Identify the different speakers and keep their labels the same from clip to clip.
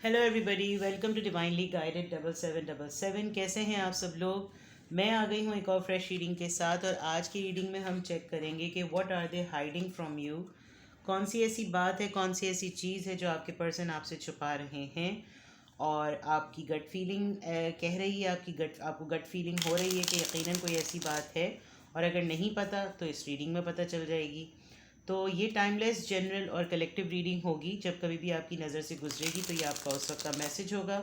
Speaker 1: Hello everybody, welcome to divinely guided 7777। कैसे हैं आप सब लोग। मैं आ गई हूँ एक और फ्रेश रीडिंग के साथ, और आज की रीडिंग में हम चेक करेंगे कि what are they hiding from you. कौन सी ऐसी बात है, कौन सी ऐसी चीज़ है जो आपके पर्सन आपसे छुपा रहे हैं। और आपकी गट फीलिंग कह रही है, आपको गट फीलिंग हो रही है कि यकीनन कोई ऐसी बात है। और अगर नहीं पता तो इस रीडिंग में पता चल जाएगी। तो ये टाइमलेस, जनरल और कलेक्टिव रीडिंग होगी। जब कभी भी आपकी नज़र से गुजरेगी तो ये आपका उस वक्त का मैसेज होगा।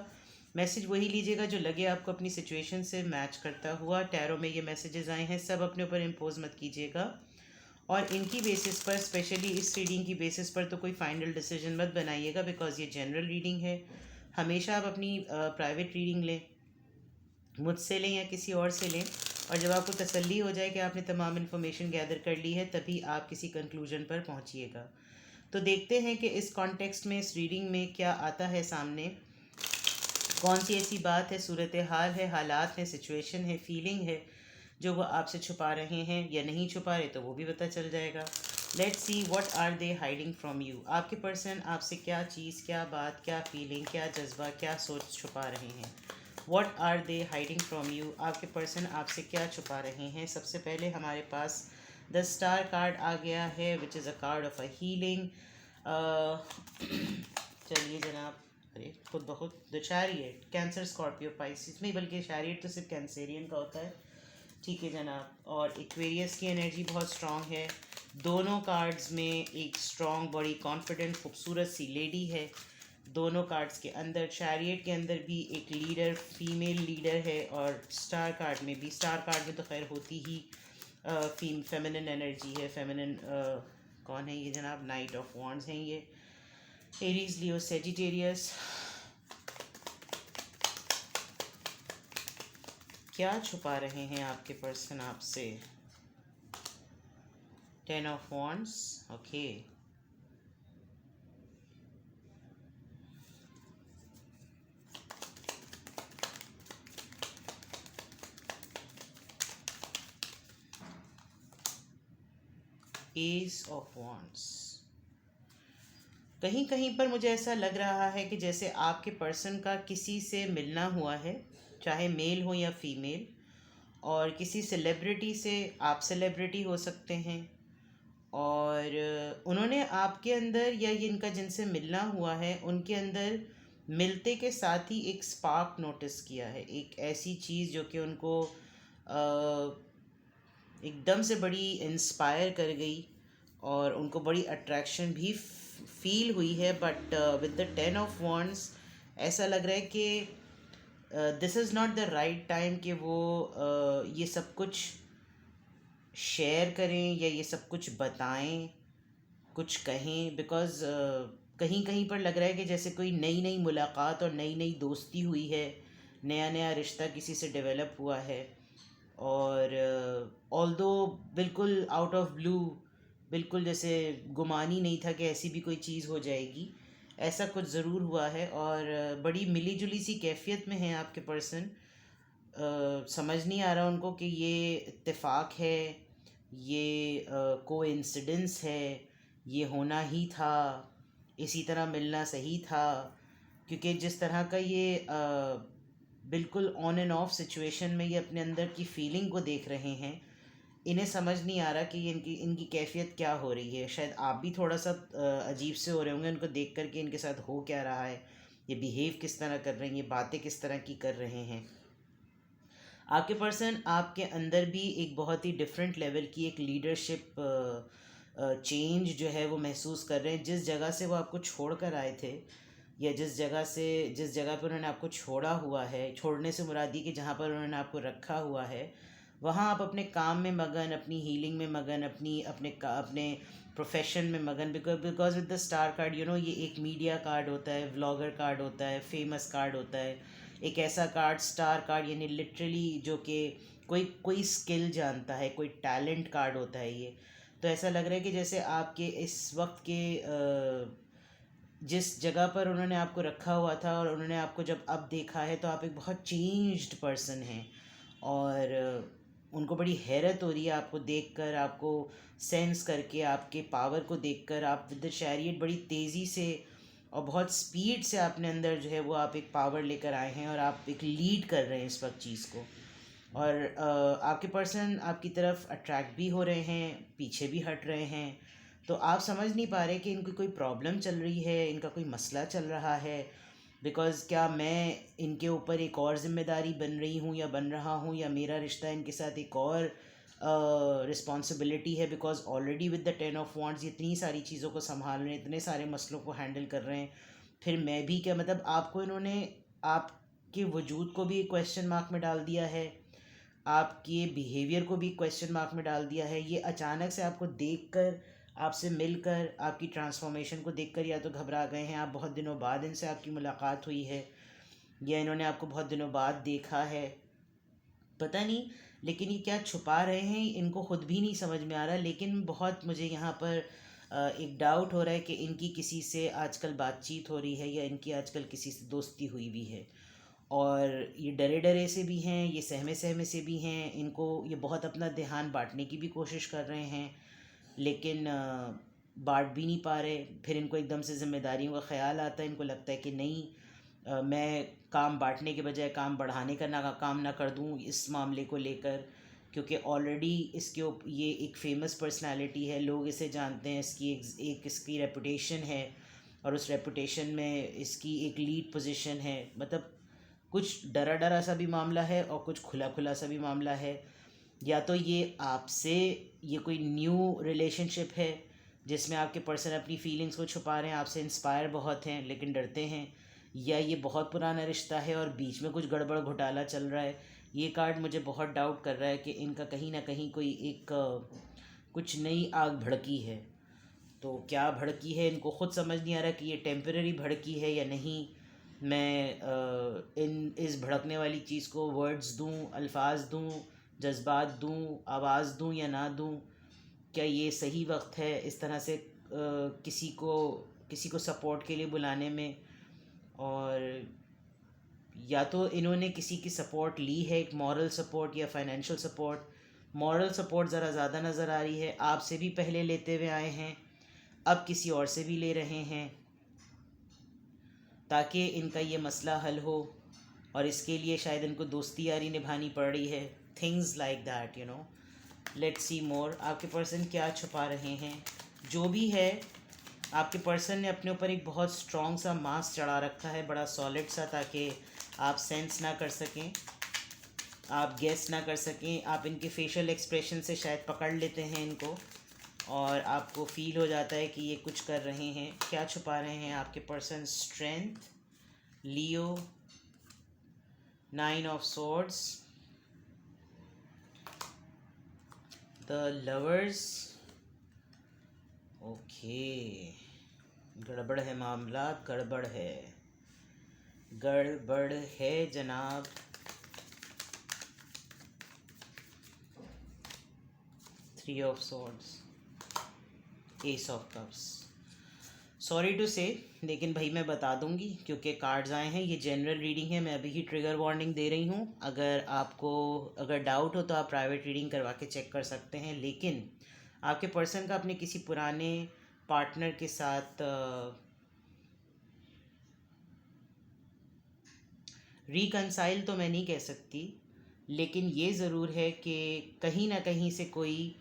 Speaker 1: मैसेज वही लीजिएगा जो लगे आपको अपनी सिचुएशन से मैच करता हुआ। टैरो में ये मैसेजेस आए हैं, सब अपने ऊपर इम्पोज मत कीजिएगा। और इनकी बेसिस पर, स्पेशली इस रीडिंग की बेसिस पर, तो कोई फाइनल डिसीजन मत बनाइएगा, बिकॉज ये जनरल रीडिंग है। हमेशा आप अपनी प्राइवेट रीडिंग लें, मुझसे लें या किसी और से लें, और जब आपको तसल्ली हो जाए कि आपने तमाम इन्फॉर्मेशन गैदर कर ली है, तभी आप किसी कंक्लूजन पर पहुंचिएगा। तो देखते हैं कि इस कॉन्टेक्स्ट में, इस रीडिंग में क्या आता है सामने। कौन सी ऐसी बात है, सूरत हाल है, हालात हैं, सिचुएशन है, फीलिंग है, जो वो आपसे छुपा रहे हैं, या नहीं छुपा रहे तो वो भी पता चल जाएगा। Let's see what are they hiding from you. आपके पर्सन आपसे क्या चीज़, क्या बात, क्या फीलिंग, क्या जज्बा, क्या सोच छुपा रहे हैं। What are they hiding from you. आपके पर्सन आपसे क्या छुपा रहे हैं। सबसे पहले हमारे पास द स्टार कार्ड आ गया है, which is a card of a healing. चलिए जनाब, अरे खुद ब खुद the chariot, Cancer, Scorpio, Pisces में, बल्कि चैरियट तो सिर्फ कैंसेरियन का होता है। ठीक है जनाब, और एक्वेरियस की एनर्जी बहुत स्ट्रॉन्ग है। दोनों कार्ड्स में एक स्ट्रॉन्ग, बड़ी कॉन्फिडेंट, खूबसूरत सी लेडी है। दोनों कार्ड्स के अंदर, चैरियट के अंदर भी एक लीडर, फीमेल लीडर है, और स्टार कार्ड में भी। स्टार कार्ड में तो खैर होती ही फेमिनिन एनर्जी है। फेमिनिन कौन है ये जनाब? नाइट ऑफ वॉन्ड्स हैं ये। एरीज, लियो, सेजिटेरियस। क्या छुपा रहे हैं आपके पर्सन आपसे? 10 of wands, okay. S of wands. कहीं कहीं पर मुझे ऐसा लग रहा है कि जैसे आपके पर्सन का किसी से मिलना हुआ है, चाहे मेल हो या फीमेल, और किसी सेलिब्रिटी से। आप सेलिब्रिटी हो सकते हैं, और उन्होंने आपके अंदर, या ये इनका जिनसे मिलना हुआ है उनके अंदर, मिलते के साथ ही एक स्पार्क नोटिस किया है। एक ऐसी चीज़ जो कि उनको एकदम से बड़ी इंस्पायर कर गई, और उनको बड़ी अट्रैक्शन भी फील हुई है। But with the 10 of wands ऐसा लग रहा है कि this is not the right time कि वो ये सब कुछ शेयर करें या ये सब कुछ बताएं, कुछ कहें। बिकॉज़ कहीं कहीं पर लग रहा है कि जैसे कोई नई नई मुलाकात और नई नई दोस्ती हुई है, नया नया रिश्ता किसी से डेवलप हुआ है। और ऑल्दो बिल्कुल आउट ऑफ ब्लू, बिल्कुल जैसे गुमान ही नहीं था कि ऐसी भी कोई चीज़ हो जाएगी, ऐसा कुछ ज़रूर हुआ है। और बड़ी मिली जुली सी कैफियत में है आपके पर्सन। समझ नहीं आ रहा उनको कि ये इत्तेफाक है, ये कोइंसिडेंस है, ये होना ही था, इसी तरह मिलना सही था। क्योंकि जिस तरह का ये बिल्कुल ऑन एंड ऑफ सिचुएशन में ये अपने अंदर की फीलिंग को देख रहे हैं, इन्हें समझ नहीं आ रहा कि ये इनकी इनकी कैफियत क्या हो रही है। शायद आप भी थोड़ा सा अजीब से हो रहे होंगे उनको देख कर के, इनके साथ हो क्या रहा है, ये बिहेव किस तरह कर रहे हैं, ये बातें किस तरह की कर रहे हैं। आपके पर्सन आपके अंदर भी एक बहुत ही डिफरेंट लेवल की एक लीडरशिप चेंज जो है वो महसूस कर रहे हैं। जिस जगह से वो आपको छोड़ कर आए थे, या जिस जगह पर उन्होंने आपको छोड़ा हुआ है, छोड़ने से मुराद ये कि जहाँ पर उन्होंने आपको रखा हुआ है, वहाँ आप अपने काम में मगन, अपनी हीलिंग में मगन, अपने प्रोफेशन में मगन। Because with the star card, ये एक मीडिया कार्ड होता है, व्लॉगर कार्ड होता है, फेमस कार्ड होता है। एक ऐसा कार्ड, स्टार कार्ड, यानी लिटरली जो कि कोई कोई स्किल जानता है, कोई टैलेंट कार्ड होता है ये। तो ऐसा लग रहा है कि जैसे आपके इस वक्त के जिस जगह पर उन्होंने आपको रखा हुआ था और उन्होंने आपको जब अब देखा है, तो आप एक बहुत चेंज्ड पर्सन हैं। और उनको बड़ी हैरत हो रही है आपको देखकर, आपको सेंस करके, आपके पावर को देखकर। आप विद द चैरियट बड़ी तेज़ी से और बहुत स्पीड से आपने अंदर जो है वो आप एक पावर लेकर आए हैं और आप एक लीड कर रहे हैं इस वक्त चीज़ को। और आपके पर्सन आपकी तरफ अट्रैक्ट भी हो रहे हैं, पीछे भी हट रहे हैं। तो आप समझ नहीं पा रहे कि इनकी कोई प्रॉब्लम चल रही है, इनका कोई मसला चल रहा है। बिकॉज़ क्या मैं इनके ऊपर एक और ज़िम्मेदारी बन रही हूँ या बन रहा हूँ, या मेरा रिश्ता इनके साथ एक और रिस्पॉन्सिबिलिटी है। Because already with the 10 of wants इतनी सारी चीज़ों को संभाल रहे हैं, इतने सारे मसलों को हैंडल कर रहे हैं। फिर मैं भी क्या, मतलब आपको इन्होंने आपके वजूद को भी क्वेश्चन मार्क में डाल दिया है, आपके बिहेवियर को भी क्वेश्चन मार्क में डाल दिया है। ये अचानक से आपको देखकर, आपसे मिलकर, आपकी ट्रांसफॉर्मेशन को देखकर या तो घबरा गए हैं, आप बहुत दिनों बाद इनसे आपकी मुलाकात हुई है, या इन्होंने आपको बहुत दिनों बाद देखा है, पता नहीं। लेकिन ये क्या छुपा रहे हैं इनको खुद भी नहीं समझ में आ रहा। लेकिन बहुत मुझे यहाँ पर एक डाउट हो रहा है कि इनकी किसी से आजकल बातचीत हो रही है, या इनकी आजकल किसी से दोस्ती हुई भी है। और ये डरे डरे से भी हैं, ये सहमे सहमे से भी हैं। इनको ये बहुत अपना ध्यान बांटने की भी कोशिश कर रहे हैं, लेकिन बांट भी नहीं पा रहे। फिर इनको एकदम से जिम्मेदारियों का ख्याल आता है, इनको लगता है कि नहीं, मैं काम बांटने के बजाय काम बढ़ाने का ना काम ना कर दूं इस मामले को लेकर। क्योंकि ऑलरेडी ये एक फेमस पर्सनालिटी है, लोग इसे जानते हैं, इसकी एक इसकी रेपुटेशन है, और उस रेपुटेशन में इसकी एक लीड पोजीशन है। मतलब कुछ डरा डरा सा भी मामला है और कुछ खुला खुला सा भी मामला है। या तो ये आपसे, ये कोई न्यू रिलेशनशिप है जिसमें आपके पर्सन अपनी फीलिंग्स को छुपा रहे हैं, आपसे इंस्पायर बहुत हैं लेकिन डरते हैं, या ये बहुत पुराना रिश्ता है और बीच में कुछ गड़बड़ घोटाला चल रहा है। ये कार्ड मुझे बहुत डाउट कर रहा है कि इनका कहीं ना कहीं कोई एक कुछ नई आग भड़की है। तो क्या भड़की है इनको खुद समझ नहीं आ रहा कि ये टेम्पररी भड़की है या नहीं। मैं इस भड़कने वाली चीज़ को वर्ड्स दूं, अल्फाज दूं, जज्बात दूं, आवाज़ दूं या ना दूं। क्या ये सही वक्त है इस तरह से किसी को सपोर्ट के लिए बुलाने में? और या तो इन्होंने किसी की सपोर्ट ली है, एक मॉरल सपोर्ट या फाइनेंशियल सपोर्ट। मॉरल सपोर्ट ज़रा ज़्यादा नज़र आ रही है, आपसे भी पहले लेते हुए आए हैं, अब किसी और से भी ले रहे हैं ताकि इनका ये मसला हल हो। और इसके लिए शायद इनको दोस्ती यारी निभानी पड़ रही है, things like that, let's see more. आपके पर्सन क्या छुपा रहे हैं? जो भी है, आपके पर्सन ने अपने ऊपर एक बहुत स्ट्रॉन्ग सा मास्क चढ़ा रखा है, बड़ा सॉलिड सा, ताकि आप सेंस ना कर सकें, आप गेस ना कर सकें। आप इनके फेशियल एक्सप्रेशन से शायद पकड़ लेते हैं इनको, और आपको फील हो जाता है कि ये कुछ कर रहे हैं। क्या छुपा रहे हैं आपके person? Strength, Leo, 9 of swords, the lovers. Okay, गड़बड़ है मामला, गड़बड़ है, गड़बड़ है जनाब। Three of swords, ace of cups. Sorry to say, लेकिन भाई मैं बता दूंगी क्योंकि कार्ड्स आए हैं। ये जनरल रीडिंग है, मैं अभी ही ट्रिगर वार्निंग दे रही हूँ। अगर डाउट हो तो आप प्राइवेट रीडिंग करवा के चेक कर सकते हैं। लेकिन आपके पर्सन का अपने किसी पुराने पार्टनर के साथ रिकंसाइल तो मैं नहीं कह सकती, लेकिन ये ज़रूर है कि कहीं ना कहीं से कोई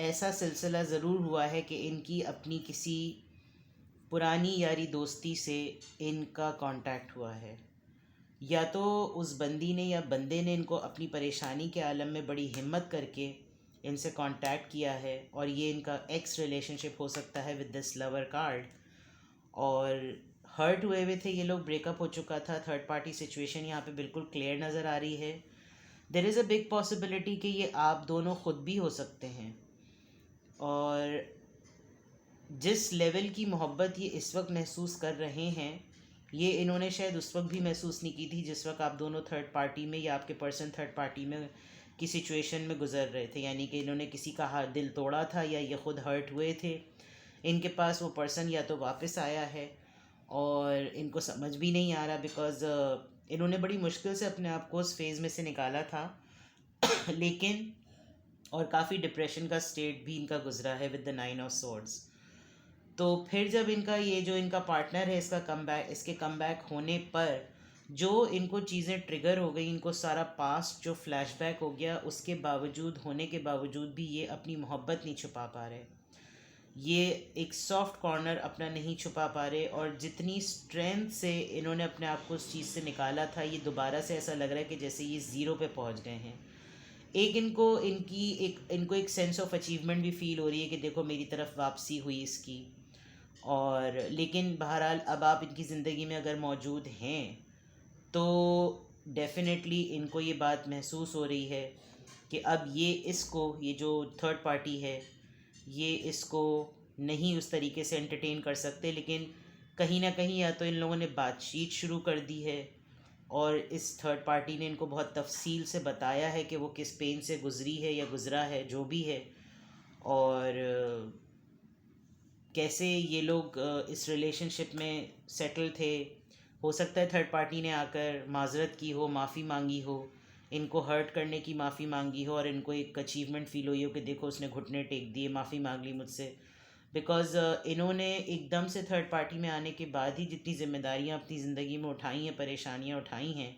Speaker 1: ऐसा सिलसिला ज़रूर हुआ है कि इनकी अपनी किसी पुरानी यारी दोस्ती से इनका कांटेक्ट हुआ है। या तो उस बंदी ने या बंदे ने इनको अपनी परेशानी के आलम में बड़ी हिम्मत करके इनसे कांटेक्ट किया है, और ये इनका एक्स रिलेशनशिप हो सकता है विद दिस लवर कार्ड। और हर्ट हुए हुए थे ये लोग, ब्रेकअप हो चुका था, थर्ड पार्टी सिचुएशन यहाँ पे बिल्कुल क्लियर नज़र आ रही है। There is a big possibility कि ये आप दोनों खुद भी हो सकते हैं। और जिस लेवल की मोहब्बत ये इस वक्त महसूस कर रहे हैं, ये इन्होंने शायद उस वक्त भी महसूस नहीं की थी जिस वक्त आप दोनों थर्ड पार्टी में, या आपके पर्सन थर्ड पार्टी में की सिचुएशन में गुजर रहे थे। यानी कि इन्होंने किसी का दिल तोड़ा था, या ये खुद हर्ट हुए थे। इनके पास वो पर्सन या तो वापस आया है, और इनको समझ भी नहीं आ रहा, बिकॉज़ इन्होंने बड़ी मुश्किल से अपने आप को उस फेज़ में से निकाला था। लेकिन और काफ़ी डिप्रेशन का स्टेट भी इनका गुजरा है विद द 9 ऑफ सॉर्ड्स। तो फिर जब इनका ये जो इनका पार्टनर है इसका कमबैक, इसके कमबैक होने पर जो इनको चीज़ें ट्रिगर हो गई, इनको सारा पास्ट जो फ्लैशबैक हो गया, उसके बावजूद होने के बावजूद भी ये अपनी मोहब्बत नहीं छुपा पा रहे, ये एक सॉफ्ट कॉर्नर अपना नहीं छुपा पा रहे, और जितनी स्ट्रेंथ से इन्होंने अपने आप को उस चीज़ से निकाला था, ये दोबारा से ऐसा लग रहा है कि जैसे ये ज़ीरो पे पहुंच गए हैं। एक इनको एक सेंस ऑफ अचीवमेंट भी फील हो रही है कि देखो मेरी तरफ वापसी हुई इसकी। और लेकिन बहरहाल अब आप इनकी ज़िंदगी में अगर मौजूद हैं तो डेफिनेटली इनको ये बात महसूस हो रही है कि अब ये जो थर्ड पार्टी है, ये इसको नहीं उस तरीके से एंटरटेन कर सकते, लेकिन कहीं ना कहीं या तो इन लोगों ने बातचीत शुरू कर दी है और इस थर्ड पार्टी ने इनको बहुत तफसील से बताया है कि वो किस पेन से गुजरी है या गुजरा है, जो भी है, और कैसे ये लोग इस रिलेशनशिप में सेटल थे। हो सकता है थर्ड पार्टी ने आकर माजरत की हो, माफ़ी मांगी हो, इनको हर्ट करने की माफ़ी मांगी हो, और इनको एक अचीवमेंट फील हुई हो कि देखो उसने घुटने टेक दिए, माफ़ी मांग ली मुझसे। बिकॉज़ इन्होंने एकदम से थर्ड पार्टी में आने के बाद ही जितनी जिम्मेदारियां अपनी ज़िंदगी में उठाई हैं, परेशानियां उठाई हैं,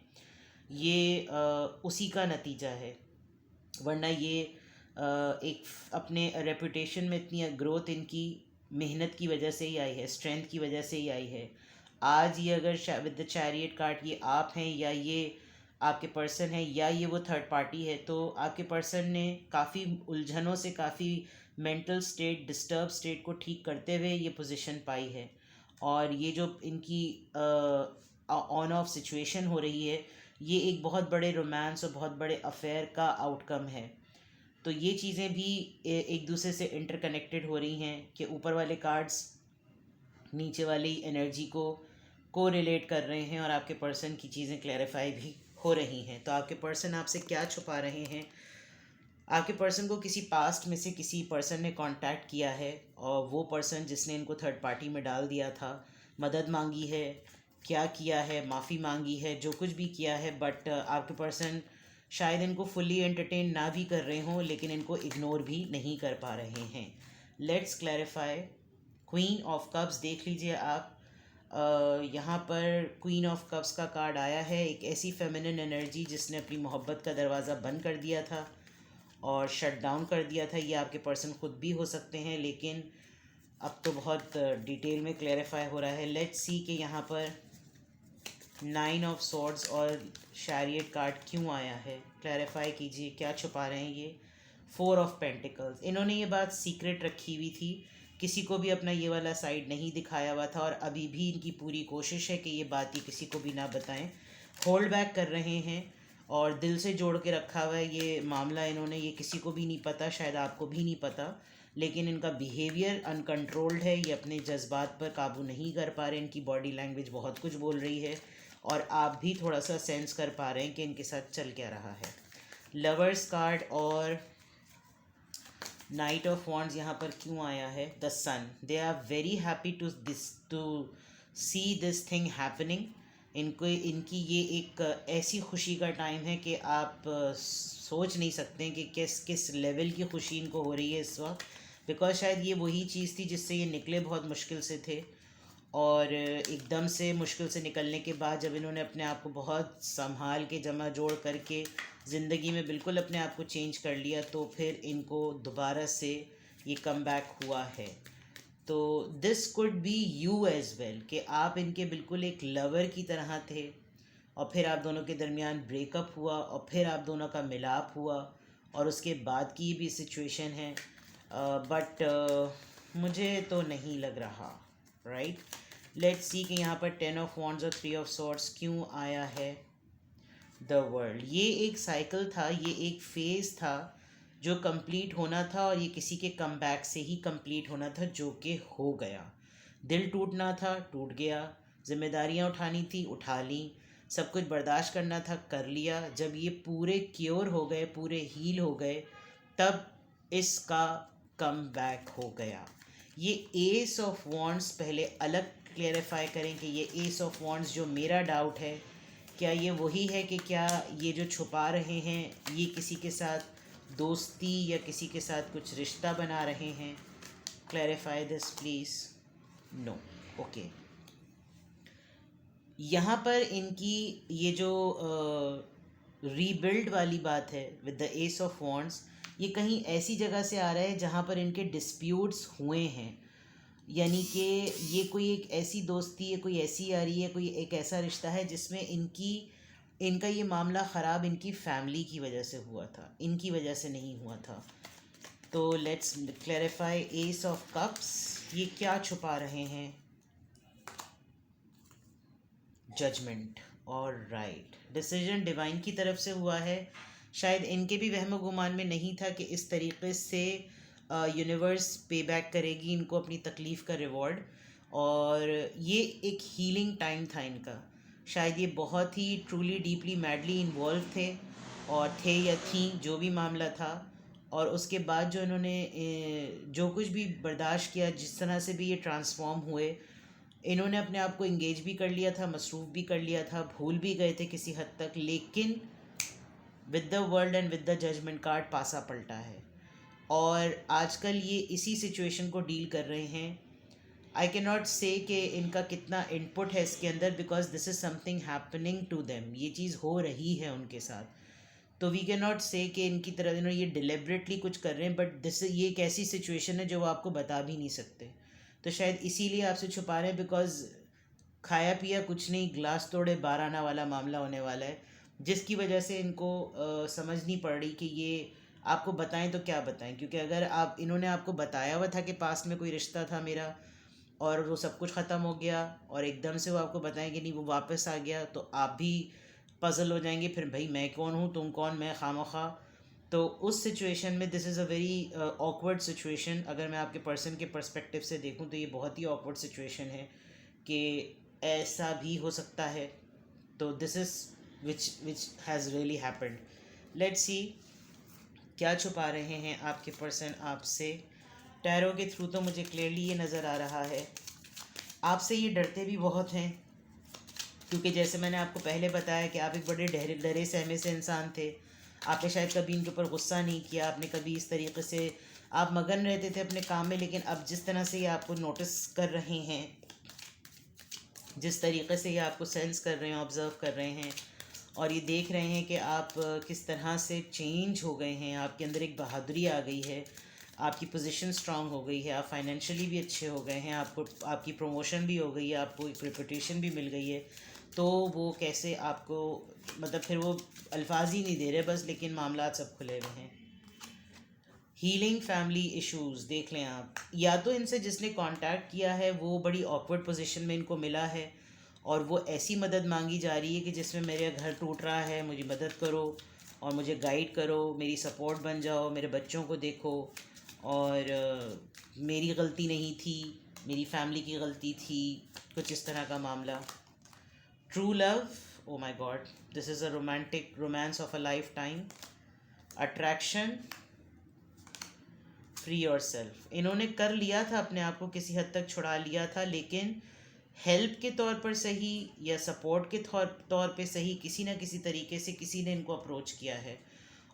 Speaker 1: ये उसी का नतीजा है। वरना ये एक अपने रेपुटेशन में इतनी ग्रोथ इनकी मेहनत की वजह से ही आई है, स्ट्रेंथ की वजह से ही आई है। आज ये अगर विद द चैरियट कार्ड ये आप हैं या ये आपके पर्सन है या ये वो थर्ड पार्टी है, तो आपके पर्सन ने काफ़ी उलझनों से, काफ़ी मेंटल स्टेट, डिस्टर्ब स्टेट को ठीक करते हुए ये पोजीशन पाई है। और ये जो इनकी ऑन ऑफ सिचुएशन हो रही है, ये एक बहुत बड़े रोमांस और बहुत बड़े अफेयर का आउटकम है। तो ये चीज़ें भी एक दूसरे से इंटरकनेक्टेड हो रही हैं कि ऊपर वाले कार्ड्स नीचे वाली एनर्जी को रिलेट कर रहे हैं और आपके पर्सन की चीज़ें क्लैरिफाई भी हो रही हैं। तो आपके पर्सन आपसे क्या छुपा रहे हैं? आपके पर्सन को किसी पास्ट में से किसी पर्सन ने कांटेक्ट किया है, और वो पर्सन जिसने इनको थर्ड पार्टी में डाल दिया था, मदद मांगी है, क्या किया है, माफ़ी मांगी है, जो कुछ भी किया है, बट आपके पर्सन शायद इनको फुल्ली एंटरटेन ना भी कर रहे हों, लेकिन इनको इग्नोर भी नहीं कर पा रहे हैं। Let's clarify. Queen of cups देख लीजिए आप। यहाँ पर क्वीन ऑफ कप्स का कार्ड आया है, एक ऐसी फेमिनिन एनर्जी जिसने अपनी मोहब्बत का दरवाज़ा बंद कर दिया था और शट डाउन कर दिया था। ये आपके पर्सन खुद भी हो सकते हैं, लेकिन अब तो बहुत डिटेल में क्लैरिफाई हो रहा है। लेट्स सी कि यहाँ पर 9 ऑफ सॉर्ड्स और शैरियट कार्ड क्यों आया है। क्लैरिफाई कीजिए, क्या छुपा रहे हैं ये। 4 ऑफ पेंटिकल्स, इन्होंने ये बात सीक्रेट रखी हुई थी, किसी को भी अपना ये वाला साइड नहीं दिखाया हुआ था, और अभी भी इनकी पूरी कोशिश है कि ये बात ये किसी को भी ना बताएं। होल्ड बैक कर रहे हैं और दिल से जोड़ के रखा हुआ है ये मामला इन्होंने, ये किसी को भी नहीं पता, शायद आपको भी नहीं पता, लेकिन इनका बिहेवियर अनकंट्रोल्ड है, ये अपने जज्बात पर काबू नहीं कर पा रहे, इनकी बॉडी लैंग्वेज बहुत कुछ बोल रही है, और आप भी थोड़ा सा सेंस कर पा रहे हैं कि इनके साथ चल क्या रहा है। लवर्स कार्ड और नाइट ऑफ वॉन्ड्स यहाँ पर क्यों आया है। The sun, they are very happy to see this thing happening. इनको इनकी ये एक ऐसी खुशी का टाइम है कि आप सोच नहीं सकते कि किस किस लेवल की खुशी इनको हो रही है इस वक्त, बिकॉज शायद ये वही चीज़ थी जिससे ये निकले बहुत मुश्किल से थे, और एकदम से मुश्किल से निकलने के बाद जब इन्होंने अपने आप को बहुत संभाल के जमा जोड़ करके ज़िंदगी में बिल्कुल अपने आप को चेंज कर लिया, तो फिर इनको दोबारा से ये कम बैक हुआ है। तो this could be you as well, कि आप इनके बिल्कुल एक लवर की तरह थे, और फिर आप दोनों के दरमियान ब्रेकअप हुआ, और फिर आप दोनों का मिलाप हुआ, और उसके बाद की भी सिचुएशन है। बट मुझे तो नहीं लग रहा, राइट। लेट्स सी कि यहाँ पर 10 ऑफ वॉन्ड्स और 3 ऑफ सॉर्ड्स क्यों आया है। द वर्ल्ड, ये एक साइकिल था, ये एक फेज़ था जो कंप्लीट होना था, और ये किसी के कमबैक से ही कंप्लीट होना था, जो कि हो गया। दिल टूटना था, टूट गया। जिम्मेदारियाँ उठानी थी, उठा ली। सब कुछ बर्दाश्त करना था, कर लिया। जब ये पूरे क्योर हो गए, पूरे हील हो गए, तब इसका कम बैक हो गया। ये एस ऑफ वॉन्ड्स पहले अलग क्लेरिफाई करें कि ये एस ऑफ वॉन्ड्स जो मेरा डाउट है, क्या ये वही है कि क्या ये जो छुपा रहे हैं ये किसी के साथ दोस्ती या किसी के साथ कुछ रिश्ता बना रहे हैं। Clarify this please. No. Okay, यहाँ पर इनकी ये जो रीबिल्ड वाली बात है with the ace of wands, ये कहीं ऐसी जगह से आ रहा है जहाँ पर इनके डिस्प्यूट्स हुए हैं। यानी कि ये कोई एक ऐसी दोस्ती है, कोई ऐसी यारी है, कोई एक ऐसा रिश्ता है जिसमें इनका ये मामला ख़राब इनकी फैमिली की वजह से हुआ था, इनकी वजह से नहीं हुआ था। तो let's clarify S of cups, ये क्या छुपा रहे हैं? जजमेंट। और राइट, डिसीजन डिवाइन की तरफ से हुआ है। शायद इनके भी वहम गुमान में नहीं था कि इस तरीके से यूनिवर्स पे बैक करेगी इनको अपनी तकलीफ़ का रिवॉर्ड। और ये एक हीलिंग टाइम था इनका। शायद ये बहुत ही ट्रूली डीपली मैडली इन्वॉल्व थे, और थे या थी जो भी मामला था। और उसके बाद जो इन्होंने जो कुछ भी बर्दाश्त किया, जिस तरह से भी ये ट्रांसफॉर्म हुए, इन्होंने अपने आप को इंगेज भी कर लिया था, मसरूफ़ भी कर लिया था, भूल भी गए थे किसी हद तक, लेकिन with the world and with the judgement card पासा पलटा है। और आजकल ये इसी सिचुएशन को डील कर रहे हैं। आई कैन नॉट से कि इनका कितना इनपुट है इसके अंदर, because this is something happening to them, ये चीज़ हो रही है उनके साथ। तो वी कैन नॉट से कि इनकी तरह इन्होंने ये डिलिबरेटली कुछ कर रहे हैं, बट दिस ये एक ऐसी सिचुएशन है जो वो आपको बता भी नहीं सकते। तो शायद इसीलिए आपसे छुपा रहे हैं, बिकॉज खाया पिया कुछ नहीं, ग्लास तोड़े 12 आना वाला मामला होने वाला है, जिसकी वजह से इनको समझ नहीं पड़ रही कि ये आपको बताएं तो क्या बताएं। क्योंकि अगर इन्होंने आपको बताया हुआ था कि पास्ट में कोई रिश्ता था मेरा और वो सब कुछ ख़त्म हो गया, और एकदम से वो आपको बताएं कि नहीं वो वापस आ गया, तो आप भी पज़ल हो जाएंगे, फिर भाई मैं कौन हूँ, तुम कौन, मैं खामखा। तो उस सिचुएशन में this is a very awkward situation. अगर मैं आपके पर्सन के पर्सपेक्टिव से देखूँ तो ये बहुत ही ऑकवर्ड सिचुएशन है कि ऐसा भी हो सकता है। तो this is which has really happened. Let's see क्या छुपा रहे हैं आपके पर्सन आपसे। टैरो के थ्रू तो मुझे क्लियरली ये नज़र आ रहा है, आपसे ये डरते भी बहुत हैं। क्योंकि जैसे मैंने आपको पहले बताया कि आप एक बड़े डरे सहमे से इंसान थे। आपने शायद कभी इनके ऊपर गुस्सा नहीं किया, आपने कभी इस तरीके से आप मगन रहते थे अपने काम में। लेकिन अब जिस तरह से ये आपको नोटिस कर रहे हैं, जिस तरीके से ये आपको सेंस कर रहे हैं, ऑब्ज़र्व कर रहे हैं, और ये देख रहे हैं कि आप किस तरह से चेंज हो गए हैं, आपके अंदर एक बहादुरी आ गई है, आपकी पोजीशन स्ट्रांग हो गई है, आप फाइनेंशियली भी अच्छे हो गए हैं, आपको आपकी प्रमोशन भी हो गई है, आपको एक रेपुटेशन भी मिल गई है। तो वो कैसे आपको, मतलब फिर वो अल्फाज ही नहीं दे रहे बस, लेकिन मामला सब खुले हुए हैं। हीलिंग फैमिली इश्यूज देख लें आप, या तो इनसे जिसने कांटेक्ट किया है वो बड़ी ऑकवर्ड पोजीशन में इनको मिला है, और वो ऐसी मदद मांगी जा रही है कि जिसमें मेरे घर टूट रहा है, मुझे मदद करो और मुझे गाइड करो, मेरी सपोर्ट बन जाओ, मेरे बच्चों को देखो, और मेरी गलती नहीं थी, मेरी फैमिली की गलती थी, कुछ इस तरह का मामला। True love, oh my god, this is a romantic romance of a lifetime. Attraction, free yourself, इन्होंने कर लिया था अपने आप को, किसी हद तक छुड़ा लिया था, लेकिन हेल्प के तौर पर सही या सपोर्ट के तौर पे सही, किसी ना किसी तरीके से किसी ने इनको अप्रोच किया है।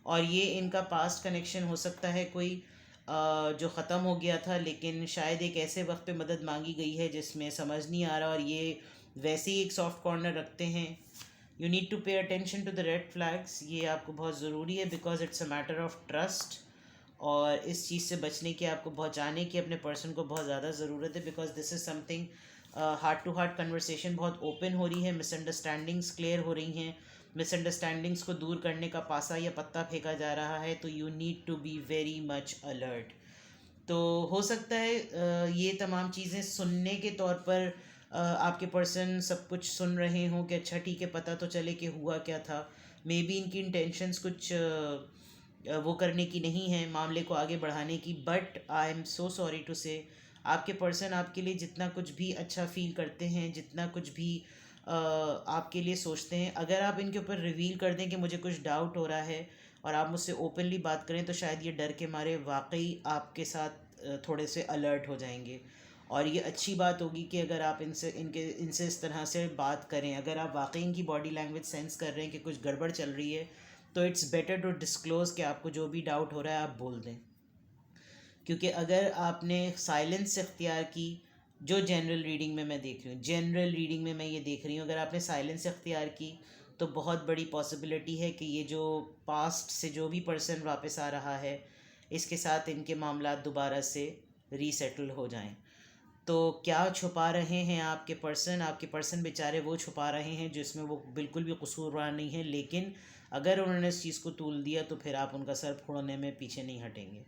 Speaker 1: और ये इनका पास्ट कनेक्शन हो सकता है कोई जो ख़त्म हो गया था, लेकिन शायद एक ऐसे वक्त पे मदद मांगी गई है जिसमें समझ नहीं आ रहा, और ये वैसे ही एक सॉफ्ट कॉर्नर रखते हैं। You need to pay attention to the red flags, ये आपको बहुत ज़रूरी है, because it's a matter of trust. और इस चीज़ से बचने की, आपको बचाने की अपने पर्सन को बहुत ज़्यादा ज़रूरत है, because this is something heart to heart conversation बहुत ओपन हो रही है, मिसअंडरस्टैंडिंग्स क्लियर हो रही हैं, मिसअंडरस्टैंडिंग्स को दूर करने का पासा या पत्ता फेंका जा रहा है। तो you need to be very much alert. तो हो सकता है ये तमाम चीज़ें सुनने के तौर पर आपके पर्सन सब कुछ सुन रहे हों कि अच्छा ठीक है, पता तो चले कि हुआ क्या था। मे बी इनकी इंटेंशंस कुछ वो करने की नहीं है, मामले को आगे बढ़ाने की, but I am so sorry to say आपके पर्सन आपके लिए जितना कुछ भी अच्छा फील करते हैं, जितना कुछ भी आपके लिए सोचते हैं, अगर आप इनके ऊपर रिवील कर दें कि मुझे कुछ डाउट हो रहा है और आप मुझसे ओपनली बात करें, तो शायद ये डर के मारे वाकई आपके साथ थोड़े से अलर्ट हो जाएंगे। और ये अच्छी बात होगी कि अगर आप इनसे इस तरह से बात करें, अगर आप वाकई इनकी बॉडी लैंग्वेज सेंस कर रहे हैं कि कुछ गड़बड़ चल रही है, तो इट्स बेटर टू डिस्क्लोज़ कि आपको जो भी डाउट हो रहा है आप बोल दें। क्योंकि अगर आपने साइलेंस इख्तियार की, जो जनरल रीडिंग में मैं देख रही हूँ, जनरल रीडिंग में मैं ये देख रही हूँ, अगर आपने साइलेंस इख्तियार की तो बहुत बड़ी पॉसिबिलिटी है कि ये जो पास्ट से जो भी पर्सन वापस आ रहा है, इसके साथ इनके मामला दोबारा से रीसेटल हो जाएं। तो क्या छुपा रहे हैं आपके पर्सन बेचारे वो छुपा रहे हैं जिसमें वो बिल्कुल भी कसूरवार नहीं है, लेकिन अगर उन्होंने इस चीज़ को तूल दिया तो फिर आप उनका सर फोड़ने में पीछे नहीं हटेंगे।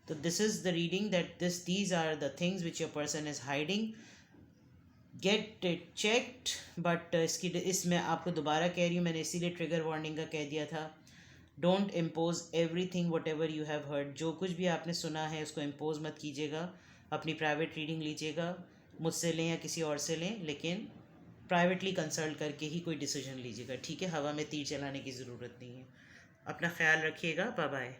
Speaker 1: तो this is the reading that these are the things which your person is hiding. Get it checked. But इसमें आपको दोबारा कह रही हूँ, मैंने इसीलिए ट्रिगर वार्निंग का कह दिया था। Don't impose every thing what ever you have heard. जो कुछ भी आपने सुना है उसको इम्पोज मत कीजिएगा। अपनी प्राइवेट रीडिंग लीजिएगा, मुझसे लें या किसी और से लें, लेकिन प्राइवेटली कंसल्ट करके ही कोई डिसीजन लीजिएगा, ठीक है? हवा में तीर चलाने की ज़रूरत नहीं है। अपना ख्याल रखिएगा। Bye bye.